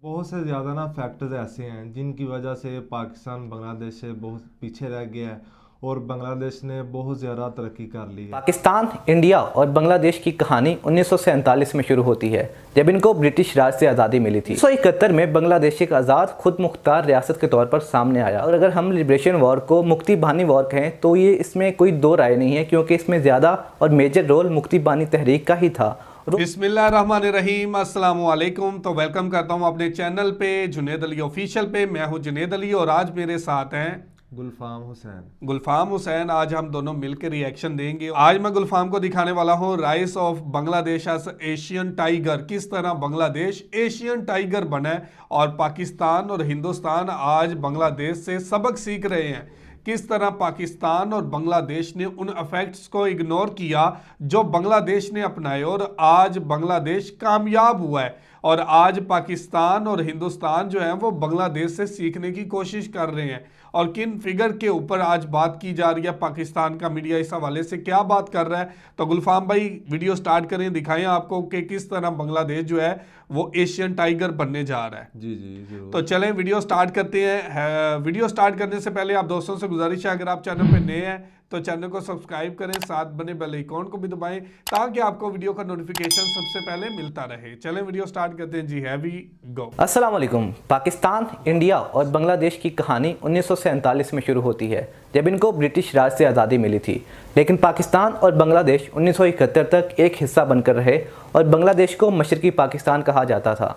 बहुत से ज़्यादा ना फैक्टर्स ऐसे हैं जिनकी वजह से पाकिस्तान बांग्लादेश से बहुत पीछे रह गया है और बांग्लादेश ने बहुत ज़्यादा तरक्की कर ली है। पाकिस्तान, इंडिया और बांग्लादेश की कहानी 1947 में शुरू होती है, जब इनको ब्रिटिश राज से आज़ादी मिली थी। 1971 में बांग्लादेश एक आज़ाद खुद मुख्तार रियासत के तौर पर सामने आया। और अगर हम लिबरेशन वॉर को मुक्ति बानी वॉर कहें तो ये इसमें कोई दो राय नहीं है, क्योंकि इसमें ज़्यादा और मेजर रोल मुक्ति बानी तहरीक का ही था। बिस्मिल्लाहिर्रहमानिर्रहीम, अस्सलाम वालेकुम। तो वेलकम करता हूं अपने चैनल पे जुनेद अली ऑफिशियल पे। मैं हूं जुनेद अली और आज मेरे साथ हैं गुलफाम हुसैन। आज हम दोनों मिलकर रिएक्शन देंगे। आज मैं गुलफाम को दिखाने वाला हूं rise of Bangladesh as Asian tiger, किस तरह बांग्लादेश एशियन टाइगर बना है और पाकिस्तान और हिंदुस्तान आज बांग्लादेश से सबक सीख रहे हैं। किस तरह पाकिस्तान और बांग्लादेश ने उन इफेक्ट्स को इग्नोर किया जो बांग्लादेश ने अपनाए और आज बांग्लादेश कामयाब हुआ है। और आज पाकिस्तान और हिंदुस्तान जो है वो बांग्लादेश से सीखने की कोशिश कर रहे हैं। और किन फिगर के ऊपर आज बात की जा रही है, पाकिस्तान का मीडिया इस हवाले से क्या बात कर रहा है। तो गुलफाम भाई वीडियो स्टार्ट करें, दिखाएं आपको कि किस तरह बांग्लादेश जो है वो एशियन टाइगर बनने जा रहा है। जी जरूर। तो चलें वीडियो स्टार्ट करते हैं। वीडियो स्टार्ट करने से पहले आप दोस्तों से गुजारिश है, अगर आप चैनल पे नए हैं तो चैनल को सब्सक्राइब करें, साथ बने बेल आइकॉन को भी दबाएं ताकि आपको वीडियो का नोटिफिकेशन सबसे पहले मिलता रहे। चलें वीडियो स्टार्ट करते हैं। जी है वी गो। अस्सलाम वालेकुम। पाकिस्तान, इंडिया और बांग्लादेश की कहानी 1947 में शुरू होती है, जब इनको ब्रिटिश राज से आज़ादी मिली थी। लेकिन पाकिस्तान और बांग्लादेश 1971 तक एक हिस्सा बनकर रहे और बांग्लादेश को मशरकी पाकिस्तान कहा जाता था।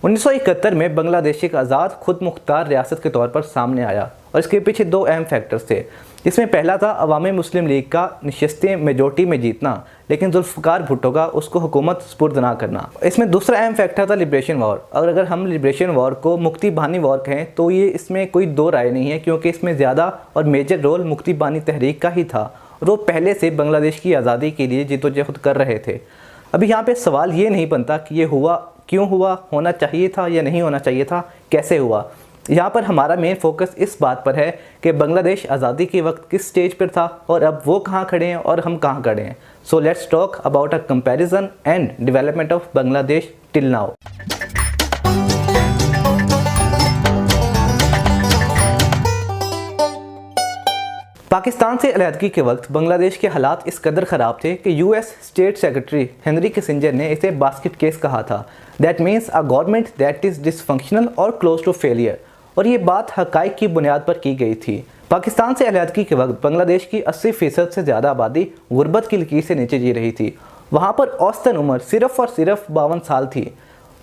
1971 में बांग्लादेश एक आज़ाद खुद मुख्तार रियासत के तौर पर सामने आया और इसके पीछे दो अहम फैक्टर्स थे, जिसमें पहला था अवामी मुस्लिम लीग का नशस्तें मेजोरिटी में जीतना, लेकिन जुल्फ़िकार भुट्टो का उसको हुकूमत सुपुर्द ना करना। इसमें दूसरा अहम फैक्टर था लिबरेशन वॉर। और अगर हम लिबरेशन वॉर को मुक्ति बानी वॉर कहें तो ये इसमें कोई दो राय नहीं है, क्योंकि इसमें ज़्यादा और मेजर रोल मुक्ति बानी तहरीक का ही था और वो पहले से बांग्लादेश की आज़ादी के लिए जिद्दोजहद कर रहे थे। अभी यहाँ पे सवाल ये नहीं बनता कि ये हुआ क्यों हुआ, होना चाहिए था या नहीं होना चाहिए था, कैसे हुआ। यहाँ पर हमारा मेन फोकस इस बात पर है कि बांग्लादेश आज़ादी के वक्त किस स्टेज पर था और अब वो कहाँ खड़े हैं और हम कहाँ खड़े हैं। So let's talk about a comparison and development of Bangladesh till now. Pakistan से अलहदगी के वक्त बांग्लादेश के हालात इस कदर ख़राब थे कि US state secretary Henry Kissinger ने इसे बास्केट केस कहा था। That means a government that is dysfunctional और क्लोज टू फेलियर। और ये बात हक़ाइक़ की बुनियाद पर की गई थी। पाकिस्तान से अलहदगी के वक्त बांग्लादेश की 80% से ज़्यादा आबादी गुर्बत की लकीर से नीचे जी रही थी। वहाँ पर औसतन उम्र सिर्फ़ और सिर्फ 52 साल थी।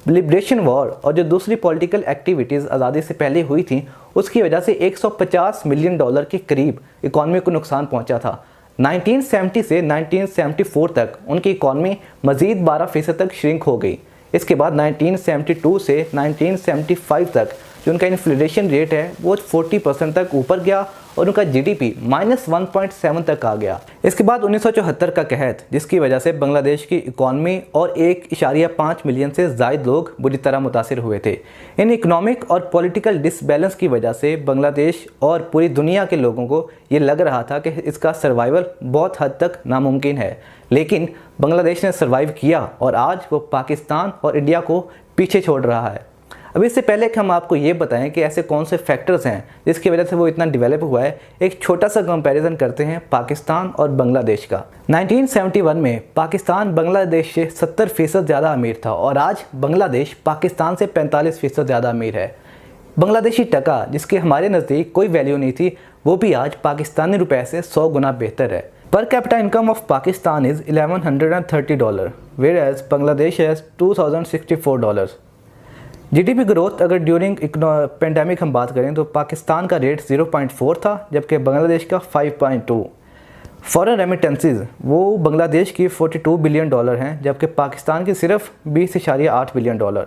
लिबरेशन वॉर और जो दूसरी पॉलिटिकल एक्टिविटीज़ आज़ादी से पहले हुई थी, उसकी वजह से $150 मिलियन के करीब इकॉनमी को नुकसान पहुंचा था। 1970 से 1974 तक उनकी इकॉनमी मज़ीद 12% तक श्रिंक हो गई। इसके बाद 1972 से 1975 तक जो उनका इन्फ्लेशन रेट है वो 40% तक ऊपर गया और उनका जीडीपी -1.7 तक आ गया। इसके बाद 1974 का कहत, जिसकी वजह से बांग्लादेश की इकॉनमी और 1.5 मिलियन से ज़ायद लोग बुरी तरह मुतासिर हुए थे। इन इकनॉमिक और पॉलिटिकल डिसबैलेंस की वजह से बांग्लादेश और पूरी दुनिया के लोगों को ये लग रहा था कि इसका सर्वाइवल बहुत हद तक नामुमकिन है। लेकिन बांग्लादेश ने सर्वाइव किया और आज वो पाकिस्तान और इंडिया को पीछे छोड़ रहा है। अब इससे पहले कि हम आपको ये बताएं कि ऐसे कौन से फैक्टर्स हैं जिसकी वजह से वो इतना डेवलप हुआ है, एक छोटा सा कंपैरिजन करते हैं पाकिस्तान और बांग्लादेश का। 1971 में पाकिस्तान बांग्लादेश से 70% ज़्यादा अमीर था और आज बांग्लादेश पाकिस्तान से 45% ज़्यादा अमीर है। बांग्लादेशी टका, जिसके हमारे नज़दीक कोई वैल्यू नहीं थी, वो भी आज पाकिस्तानी रुपये से 100 गुना बेहतर है। Per capita income of Pakistan is $1130, whereas Bangladesh has $2064। GDP growth अगर ड्यूरिंग पेंडेमिक हम बात करें तो पाकिस्तान का रेट 0.4 था, जबकि बांग्लादेश का 5.2। फॉरेन रेमिटेंसेस वो बांग्लादेश की $42 बिलियन हैं, जबकि पाकिस्तान की सिर्फ $20.8 बिलियन।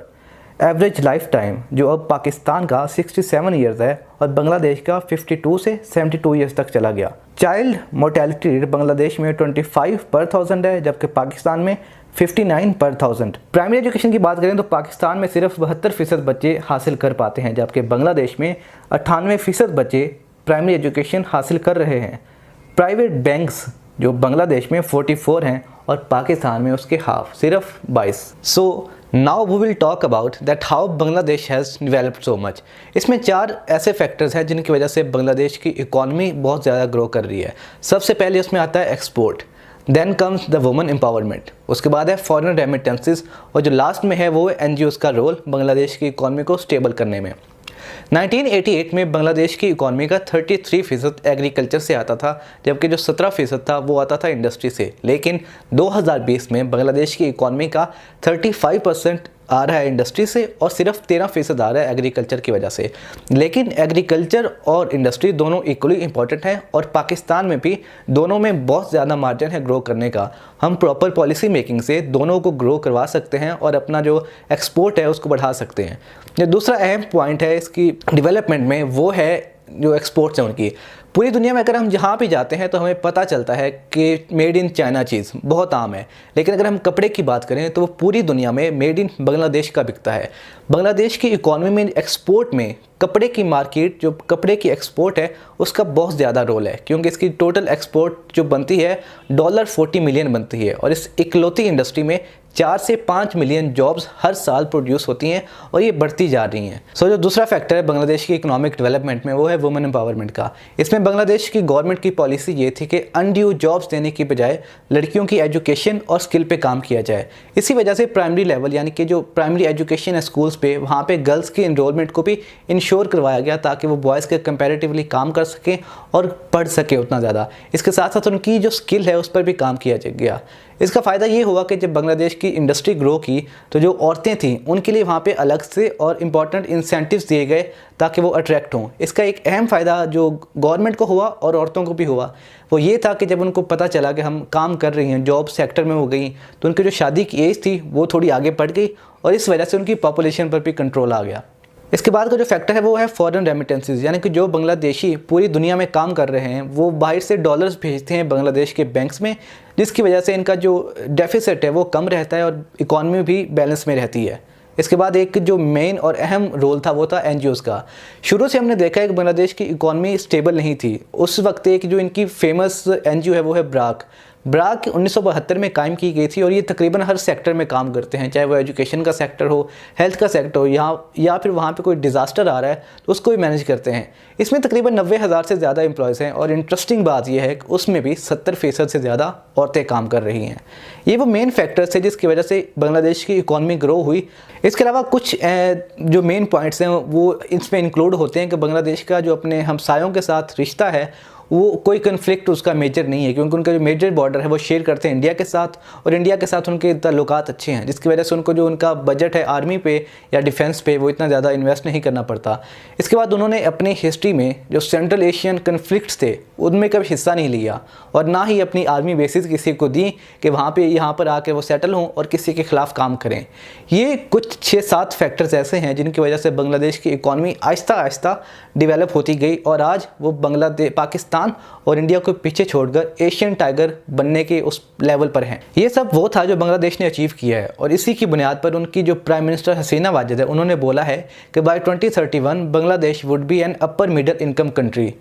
एवरेज लाइफ टाइम जो अब पाकिस्तान का 67 ईयर्स है और बांग्लादेश का 52 से 72 ईयर्स तक चला गया। चाइल्ड मोर्टेलिटी रेट बांग्लादेश में 25 पर 1000 है, जबकि पाकिस्तान में 59 पर 1000। प्राइमरी एजुकेशन की बात करें तो पाकिस्तान में सिर्फ 72% बच्चे हासिल कर पाते हैं, जबकि बांग्लादेश में 98% बच्चे प्राइमरी एजुकेशन हासिल कर रहे हैं। प्राइवेट बैंक्स जो बांग्लादेश में 44 हैं और पाकिस्तान में उसके हाफ सिर्फ 22। So now we will talk about that how Bangladesh has developed so much. इसमें 4 ऐसे फैक्टर्स हैं जिनकी वजह से बांग्लादेश की इकॉनमी बहुत ज़्यादा ग्रो कर रही है। सबसे पहले उसमें आता है export, then comes the women empowerment, उसके बाद है फॉरेन रेमिटेंसेस, और जो लास्ट में है वो है एनजीओज़ का रोल बांग्लादेश की इकॉनमी को स्टेबल करने में। 1988 में बांग्लादेश की इकॉनमी का 33% एग्रीकल्चर से आता था, जबकि जो 17% था वो आता था इंडस्ट्री से। लेकिन 2020 में बांग्लादेश की इकॉनमी का 35% आ रहा है इंडस्ट्री से और सिर्फ 13% आ रहा है एग्रीकल्चर की वजह से। लेकिन एग्रीकल्चर और इंडस्ट्री दोनों इक्वली इंपॉर्टेंट हैं और पाकिस्तान में भी दोनों में बहुत ज़्यादा मार्जिन है ग्रो करने का। हम प्रॉपर पॉलिसी मेकिंग से दोनों को ग्रो करवा सकते हैं और अपना जो एक्सपोर्ट है उसको बढ़ा सकते हैं। जो दूसरा अहम पॉइंट है इसकी डेवलपमेंट में वो है जो एक्सपोर्ट्स हैं उनकी। पूरी दुनिया में अगर हम जहाँ भी जाते हैं तो हमें पता चलता है कि मेड इन चाइना चीज़ बहुत आम है, लेकिन अगर हम कपड़े की बात करें तो वो पूरी दुनिया में मेड इन बांग्लादेश का बिकता है। बांग्लादेश की इकॉनमी में एक्सपोर्ट में कपड़े की मार्केट, जो कपड़े की एक्सपोर्ट है उसका बहुत ज़्यादा रोल है, क्योंकि इसकी टोटल एक्सपोर्ट जो बनती है $40 मिलियन बनती है और इस इकलौती इंडस्ट्री में 4 से 5 मिलियन जॉब्स हर साल प्रोड्यूस होती हैं और ये बढ़ती जा रही हैं। सो जो दूसरा फैक्टर है बांग्लादेश की इकोनॉमिक डेवलपमेंट में वो है वुमेन एम्पावरमेंट का। इसमें बांग्लादेश की गवर्नमेंट की पॉलिसी ये थी कि अनड्यू जॉब्स देने की बजाय लड़कियों की एजुकेशन और स्किल पे काम किया जाए। इसी वजह से प्राइमरी लेवल यानी कि जो प्राइमरी एजुकेशन है स्कूल्स पे, वहाँ पे गर्ल्स की इनरोलमेंट को भी इंश्योर करवाया गया ताकि वो बॉयज़ के कंपैरेटिवली काम कर सकें और पढ़ सके उतना ज़्यादा। इसके साथ साथ उनकी जो स्किल है उस पर भी काम किया गया। इसका फ़ायदा ये हुआ कि जब बांग्लादेश की इंडस्ट्री ग्रो की तो जो औरतें थीं उनके लिए वहाँ पे अलग से और इम्पॉर्टेंट इंसेंटिव्स दिए गए ताकि वो अट्रैक्ट हों। इसका एक अहम फ़ायदा जो गवर्नमेंट को हुआ और औरतों को भी हुआ वो ये था कि जब उनको पता चला कि हम काम कर रही हैं, जॉब सेक्टर में हो गई, तो उनकी जो शादी की एज थी वो थोड़ी आगे बढ़ गई और इस वजह से उनकी पॉपुलेशन पर भी कंट्रोल आ गया। इसके बाद का जो फैक्टर है वो है फॉरेन रेमिटेंसेस, यानी कि जो बांग्लादेशी पूरी दुनिया में काम कर रहे हैं वो बाहर से डॉलर्स भेजते हैं बांग्लादेश के बैंक्स में, जिसकी वजह से इनका जो डेफिसिट है वो कम रहता है और इकॉनमी भी बैलेंस में रहती है। इसके बाद एक जो मेन और अहम रोल था वो था एनजीओज़ का। शुरू से हमने देखा है कि बांग्लादेश की इकॉनमी स्टेबल नहीं थी। उस वक्त एक जो इनकी फेमस एनजीओ है वो है ब्राक 1972 में कायम की गई थी और ये तकरीबन हर सेक्टर में काम करते हैं, चाहे वो एजुकेशन का सेक्टर हो, हेल्थ का सेक्टर हो, या फिर वहाँ पे कोई डिज़ास्टर आ रहा है तो उसको भी मैनेज करते हैं। इसमें तकरीबन 90,000 से ज़्यादा एम्प्लॉयज़ हैं और इंटरेस्टिंग बात यह है कि उसमें भी 70% से ज़्यादा औरतें काम कर रही हैं। ये वो मेन फैक्टर्स थे जिसकी वजह से बांग्लादेश की इकॉनमी ग्रो हुई। इसके अलावा कुछ जो मेन पॉइंट्स हैं वो इसमें इंक्लूड होते हैं कि बांग्लादेश का जो अपने हमसायों के साथ रिश्ता है वो कोई कन्फ्लिक्ट उसका मेजर नहीं है, क्योंकि उनका जो मेजर बॉर्डर है वो शेयर करते हैं इंडिया के साथ और इंडिया के साथ उनके ताल्लुकात अच्छे हैं, जिसकी वजह से उनको जो उनका बजट है आर्मी पे या डिफेंस पे वो इतना ज़्यादा इन्वेस्ट नहीं करना पड़ता। इसके बाद उन्होंने अपनी हिस्ट्री में जो सेंट्रल एशियन कन्फ्लिक्ट्स थे उनमें कभी हिस्सा नहीं लिया और ना ही अपनी आर्मी बेसिस किसी को दी कि वहाँ पर यहाँ पर आके वो सेटल हों और किसी के ख़िलाफ़ काम करें। ये कुछ 6-7 फैक्टर्स ऐसे हैं जिनकी वजह से बांग्लादेश की इकॉनमी आहिस्ता आहिस्ता डेवलप होती गई और आज वो पाकिस्तान और इंडिया को पीछे छोड़कर एशियन टाइगर बनने के उस लेवल पर हैं। ये सब वो था जो बांग्लादेश ने अचीव किया है और इसी की बुनियाद पर उनकी जो प्राइम मिनिस्टर हसीना वाजिद है उन्होंने बोला है कि by 2031 Bangladesh would be an upper middle income country.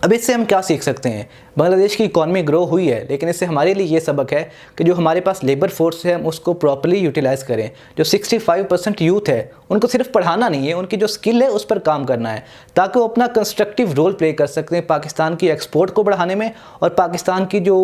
अब इससे हम क्या सीख सकते हैं? बांग्लादेश की इकॉनमी ग्रो हुई है, लेकिन इससे हमारे लिए ये सबक है कि जो हमारे पास लेबर फोर्स है हम उसको प्रॉपर्ली यूटिलाइज़ करें। जो 65% यूथ है उनको सिर्फ पढ़ाना नहीं है, उनकी जो स्किल है उस पर काम करना है ताकि वो अपना कंस्ट्रक्टिव रोल प्ले कर सकते हैं पाकिस्तान की एक्सपोर्ट को बढ़ाने में और पाकिस्तान की जो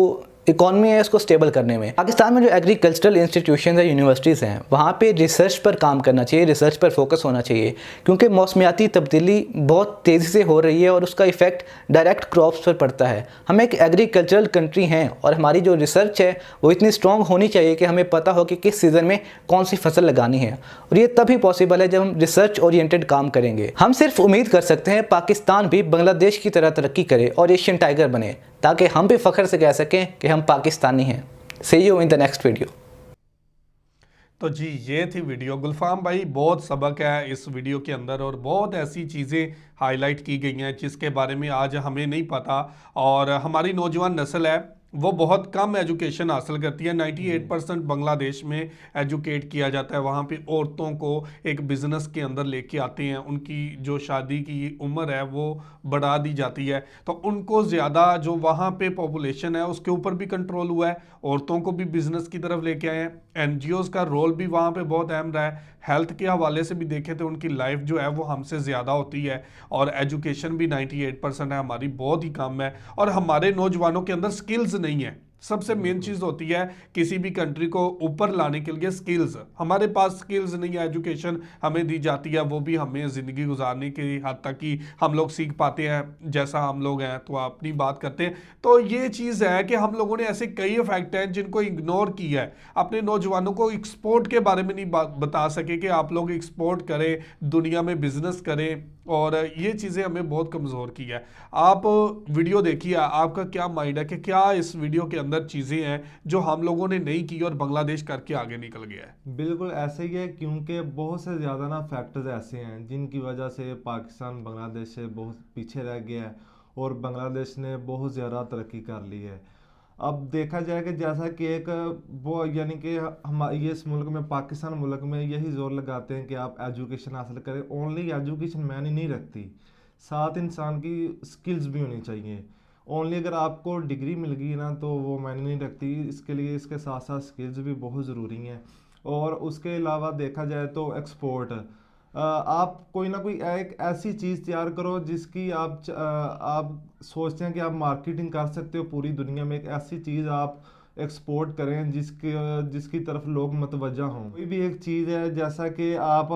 इकॉनमी है उसको स्टेबल करने में। पाकिस्तान में जो एग्रीकल्चरल इंस्टीट्यूशन है, यूनिवर्सिटीज़ हैं, वहाँ पे रिसर्च पर काम करना चाहिए, रिसर्च पर फोकस होना चाहिए, क्योंकि मौसमियाती तब्दीली बहुत तेज़ी से हो रही है और उसका इफ़ेक्ट डायरेक्ट क्रॉप्स पर पड़ता है। हम एक एग्रीकल्चरल कंट्री हैं और हमारी जो रिसर्च है वो इतनी स्ट्रॉन्ग होनी चाहिए कि हमें पता हो कि किस सीज़न में कौन सी फसल लगानी है और ये तभी पॉसिबल है जब हम रिसर्च ओरिएंटेड काम करेंगे। हम सिर्फ उम्मीद कर सकते हैं पाकिस्तान भी बांग्लादेश की तरह तरक्की करे और एशियन टाइगर बने ताकि हम भी फ़ख्र से कह सकें कि हम पाकिस्तानी हैं। See you in the next video। तो जी ये थी वीडियो। गुलफाम भाई बहुत सबक है इस वीडियो के अंदर और बहुत ऐसी चीज़ें हाईलाइट की गई हैं जिसके बारे में आज हमें नहीं पता और हमारी नौजवान नस्ल है वो बहुत कम एजुकेशन हासिल करती है। 98% बांग्लादेश में एजुकेट किया जाता है। वहाँ पे औरतों को एक बिजनेस के अंदर लेके आते हैं, उनकी जो शादी की उम्र है वो बढ़ा दी जाती है, तो उनको ज़्यादा जो वहाँ पे पॉपुलेशन है उसके ऊपर भी कंट्रोल हुआ है, औरतों को भी बिजनेस की तरफ लेके आए हैं। एनजीओज़ का रोल भी वहाँ पे बहुत अहम रहा है। हेल्थ के हवाले से भी देखें तो उनकी लाइफ जो है वो हमसे ज़्यादा होती है, और एजुकेशन भी 98% है, हमारी बहुत ही कम है। और हमारे नौजवानों के अंदर स्किल्स नहीं है। सबसे मेन चीज़ होती है किसी भी कंट्री को ऊपर लाने के लिए स्किल्स। हमारे पास स्किल्स नहीं है। एजुकेशन हमें दी जाती है, वो भी हमें ज़िंदगी गुजारने की हद तक ही हम लोग सीख पाते हैं, जैसा हम लोग हैं तो अपनी बात करते हैं। तो ये चीज़ है कि हम लोगों ने ऐसे कई इफेक्ट हैं जिनको इग्नोर किया है। अपने नौजवानों को एक्सपोर्ट के बारे में नहीं बता सके कि आप लोग एक्सपोर्ट करें, दुनिया में बिजनेस करें, और ये चीज़ें हमें बहुत कमज़ोर की है। आप वीडियो देखिए, आपका क्या माइंड है कि क्या इस वीडियो के अंदर चीज़ें हैं जो हम लोगों ने नहीं की और बांग्लादेश करके आगे निकल गया है? बिल्कुल ऐसे ही है, क्योंकि बहुत से ज़्यादा ना फैक्टर्स ऐसे हैं जिनकी वजह से पाकिस्तान बांग्लादेश से बहुत पीछे रह गया है और बांग्लादेश ने बहुत ज़्यादा तरक्की कर ली है। अब देखा जाए कि जैसा कि एक वो यानी कि हम ये इस मुल्क में, पाकिस्तान मुल्क में यही जोर लगाते हैं कि आप एजुकेशन हासिल करें। ओनली एजुकेशन मायने नहीं रखती, साथ इंसान की स्किल्स भी होनी चाहिए। ओनली अगर आपको डिग्री मिल गई ना तो वो मायने नहीं रखती, इसके लिए इसके साथ साथ स्किल्स भी बहुत ज़रूरी हैं। और उसके अलावा देखा जाए तो एक्सपोर्ट, आप कोई ना कोई एक ऐसी चीज़ तैयार करो जिसकी आप सोचते हैं कि आप मार्केटिंग कर सकते हो पूरी दुनिया में। एक ऐसी चीज़ आप एक्सपोर्ट करें जिसकी तरफ लोग मतवज्जा हों। कोई भी एक चीज़ है, जैसा कि आप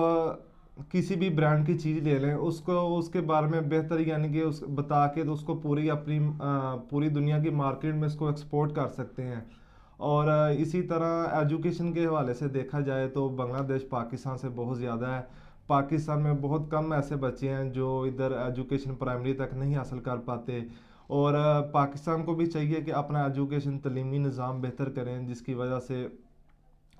किसी भी ब्रांड की चीज़ ले लें, उसको उसके बारे में बेहतर यानी कि उस बता के तो उसको पूरी दुनिया की मार्केट में इसको एक्सपोर्ट कर सकते हैं। और इसी तरह एजुकेशन के हवाले से देखा जाए तो बांग्लादेश पाकिस्तान से बहुत ज़्यादा है। पाकिस्तान में बहुत कम ऐसे बच्चे हैं जो इधर एजुकेशन प्राइमरी तक नहीं हासिल कर पाते, और पाकिस्तान को भी चाहिए कि अपना एजुकेशन तलीमी निज़ाम बेहतर करें, जिसकी वजह से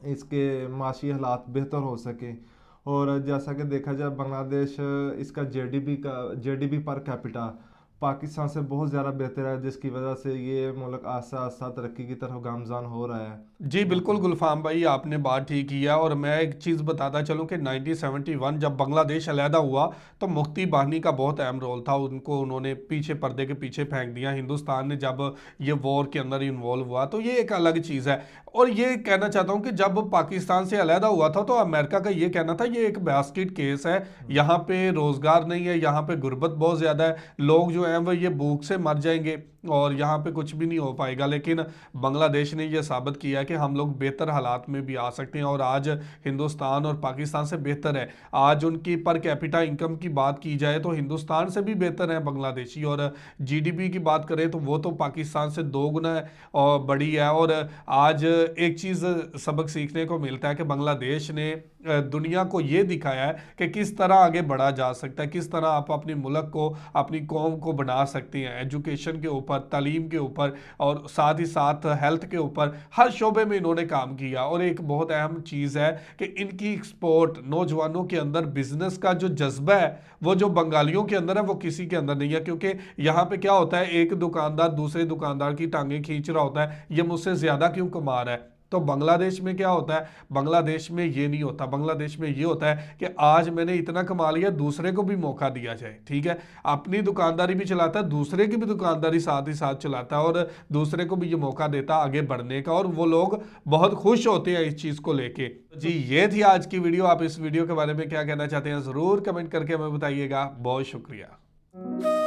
इसके माशी हालात बेहतर हो सकें। और जैसा कि देखा जाए बांग्लादेश, इसका जेडीपी पर कैपिटा पाकिस्तान से बहुत ज़्यादा बेहतर है, जिसकी वजह से ये मुल्क आस्ता आस्ता तरक्की की तरफ गामज़ान हो रहा है। जी बिल्कुल गुलफाम भाई, आपने बात ठीक की है। और मैं एक चीज़ बताता चलूँ कि 1971 जब बांग्लादेश अलहदा हुआ तो मुफ्ती बाहनी का बहुत अहम रोल था। उन्होंने पीछे पर्दे के पीछे फेंक दिया। हिंदुस्तान ने जब ये वॉर के अंदर इन्वॉल्व हुआ तो ये एक अलग चीज़ है। और ये कहना चाहता हूँ कि जब पाकिस्तान से अलहदा हुआ था तो अमेरिका का ये कहना था ये एक बास्केट केस है, यहाँ पे रोज़गार नहीं है, यहाँ पे गुर्बत बहुत ज़्यादा है, लोग जो हैं वो ये भूख से मर जाएंगे और यहाँ पे कुछ भी नहीं हो पाएगा। लेकिन बांग्लादेश ने ये साबित किया कि हम लोग बेहतर हालात में भी आ सकते हैं, और आज हिंदुस्तान और पाकिस्तान से बेहतर है। आज उनकी पर कैपिटा इनकम की बात की जाए तो हिंदुस्तान से भी बेहतर है बांग्लादेशी, और जीडीपी की बात करें तो वो तो पाकिस्तान से 2 गुना और बड़ी है। और आज एक चीज़ सबक सीखने को मिलता है कि बांग्लादेश ने दुनिया को ये दिखाया है कि किस तरह आगे बढ़ा जा सकता है, किस तरह आप अपने मुल्क को, अपनी कौम को बना सकते हैं। एजुकेशन के ऊपर, तालीम के ऊपर, और साथ ही साथ हेल्थ के ऊपर, हर शोबे में इन्होंने काम किया। और एक बहुत अहम चीज़ है कि इनकी एक्सपोर्ट, नौजवानों के अंदर बिजनेस का जो जज्बा है वो जो बंगालियों के अंदर है वो किसी के अंदर नहीं है। क्योंकि यहाँ पे क्या होता है, एक दुकानदार दूसरे दुकानदार की टांगें खींच रहा होता है, ये मुझसे ज़्यादा क्यों कमा रहा है। तो बांग्लादेश में क्या होता है, बांग्लादेश में ये नहीं होता। बांग्लादेश में ये होता है कि आज मैंने इतना कमा लिया, दूसरे को भी मौका दिया जाए। ठीक है, अपनी दुकानदारी भी चलाता है, दूसरे की भी दुकानदारी साथ ही साथ चलाता है, और दूसरे को भी ये मौका देता है आगे बढ़ने का, और वो लोग बहुत खुश होते हैं इस चीज़ को लेके। जी ये थी आज की वीडियो। आप इस वीडियो के बारे में क्या कहना चाहते हैं ज़रूर कमेंट करके हमें बताइएगा। बहुत शुक्रिया।